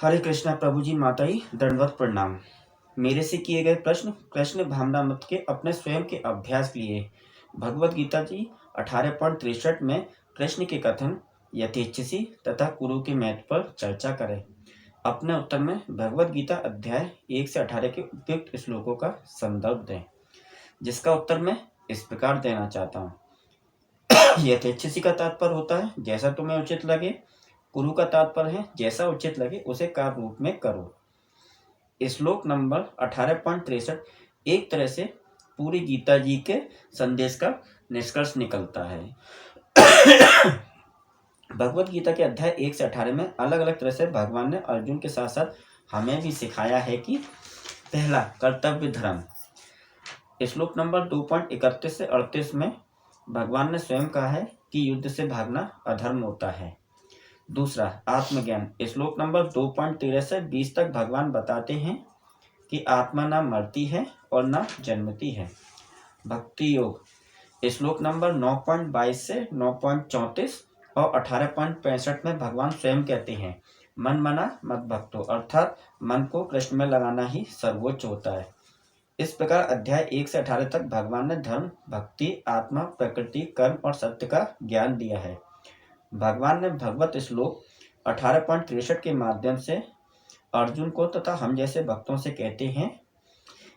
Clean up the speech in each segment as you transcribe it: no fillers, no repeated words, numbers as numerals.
हरे कृष्णा प्रभु जी, माताई दंडवत प्रणाम। मेरे से किए गए प्रश्न कृष्ण भावनामृत के अपने स्वयं के अभ्यास के लिए भगवत गीता जी 18.63 में कृष्ण के कथन यथेच्छसी तथा कुरु के महत्व पर चर्चा करें। अपने उत्तर में भगवत गीता अध्याय 1 से 18 के उपयुक्त श्लोकों का संदर्भ दें, जिसका उत्तर मैं इस प्रकार देना चाहता हूँ। यथेच्छसी का तात्पर्य होता है जैसा तुम्हें उचित लगे। कुरु का तात्पर्य है जैसा उचित लगे उसे कार्य रूप में करो। श्लोक नंबर 18.63 एक तरह से पूरी गीता जी के संदेश का निष्कर्ष निकलता है। भगवत गीता के अध्याय 1 से 18 में अलग अलग तरह से भगवान ने अर्जुन के साथ साथ हमें भी सिखाया है कि पहला, कर्तव्य धर्म। श्लोक नंबर 2.31 से 38 में भगवान ने स्वयं कहा है कि युद्ध से भागना अधर्म होता है। दूसरा, आत्मज्ञान। श्लोक नंबर 2.13 से 20 तक भगवान बताते हैं कि आत्मा ना मरती है और ना जन्मती है। भक्ति योग। श्लोक नंबर 9.22 से 9.34 और 18.65 में भगवान स्वयं कहते हैं मन मना मत भक्तो, अर्थात मन को कृष्ण में लगाना ही सर्वोच्च होता है। इस प्रकार अध्याय 1 से 18 तक भगवान ने धर्म, भक्ति, आत्मा, प्रकृति, कर्म और सत्य का ज्ञान दिया है। भगवान ने भगवत श्लोक 18.63 के माध्यम से अर्जुन को तथा हम जैसे भक्तों से कहते हैं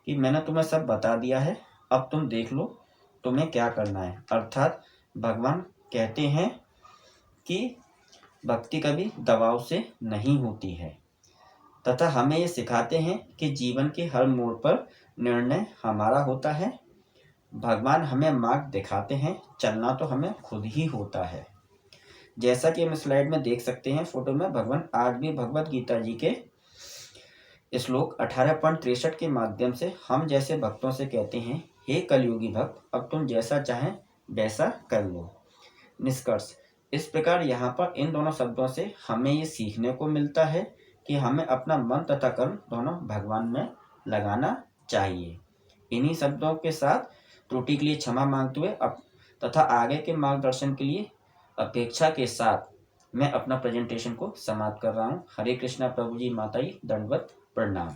कि मैंने तुम्हें सब बता दिया है, अब तुम देख लो तुम्हें क्या करना है। अर्थात भगवान कहते हैं कि भक्ति कभी दबाव से नहीं होती है तथा हमें ये सिखाते हैं कि जीवन के हर मोड़ पर निर्णय हमारा होता है। भगवान हमें मार्ग दिखाते हैं, चलना तो हमें खुद ही होता है। जैसा कि हम स्लाइड में देख सकते हैं फोटो में, भगवान आज भी भगवत गीता जी के श्लोक 18.63 के माध्यम से हम जैसे भक्तों से कहते हैं, हे कलयुगी भक्त, अब तुम जैसा चाहें वैसा कर लो। निष्कर्ष, इस प्रकार यहाँ पर इन दोनों शब्दों से हमें ये सीखने को मिलता है कि हमें अपना मन तथा कर्म दोनों भगवान में लगाना चाहिए। इन्हीं शब्दों के साथ त्रुटि के लिए क्षमा मांगते हुए तथा आगे के मार्गदर्शन के लिए अपेक्षा के साथ मैं अपना प्रेजेंटेशन को समाप्त कर रहा हूँ। हरे कृष्णा प्रभु जी, माताई दंडवत प्रणाम।